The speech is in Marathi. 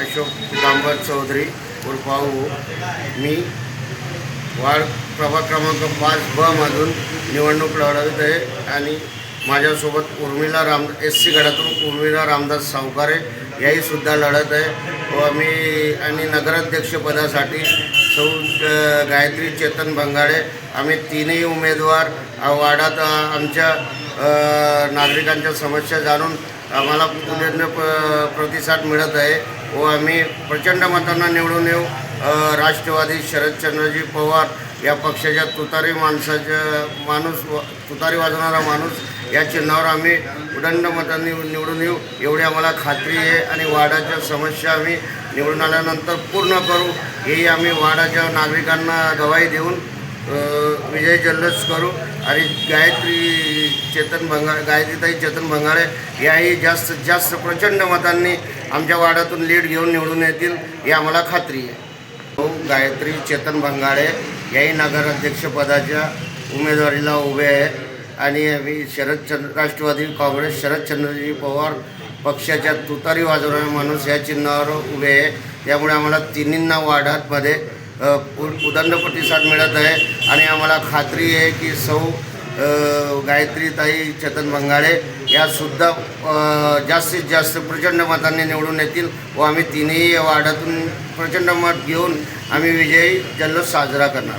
अशोक पितांबर चौधरी उर्फ भाऊ. मी वार्ड प्रभाग क्रमांक 5 ब मधून निवडणूक लढवत आहे आणि माझ्यासोबत उर्मिला SC गटातून उर्मिला रामदास सावकारे याही सुद्धा लढत आहे व मी आणि नगराध्यक्षपदासाठी सौ गायत्री चेतन भंगाडे आम्ही तीनही उमेदवार वार्डात आमच्या नागरिकांच्या समस्या जाणून आम्हाला पूर्ण प्रतिसाद मिळत आहे व आम्ही प्रचंड मतांना निवडून येऊ. राष्ट्रवादी शरदचंद्रजी पवार या पक्षाच्या तुतारी तुतारी वाजवणारा माणूस या चिन्हावर आम्ही प्रचंड मतांनी निवडून येऊ एवढी आम्हाला खात्री आहे आणि वार्डाच्या समस्या आम्ही निवडून आल्यानंतर पूर्ण करू ही आम्ही वार्डाच्या नागरिकांना गवाही देऊन विजय जल्लोष करू. आणि गायत्रीताई चेतन भंगाडे याही जास्तीत जास्त प्रचंड मतांनी आमच्या वार्डातून लीड घेऊन निवडून येतील ही आम्हाला खात्री आहे. गायत्री चेतन भंगाडे याही नगराध्यक्षपदाच्या उमेदवारीला उभे आहे आणि आम्ही राष्ट्रवादी काँग्रेस शरदचंद्रजी पवार पक्षाच्या तुतारी वाजवणारा माणूस या चिन्हावर उभे आहे. त्यामुळे आम्हाला तिन्हींना वार्डामध्ये उदंड प्रतिसाद मिळत आहे आणि आम्हाला खात्री आहे की सौ गायत्रीताई चेतन भंगाडे यासुद्धा जास्तीत जास्त प्रचंड मतांनी निवडून येतील व आम्ही तिन्ही वार्डातून प्रचंड मत घेऊन आम्ही विजयी जल्लोष साजरा करणार.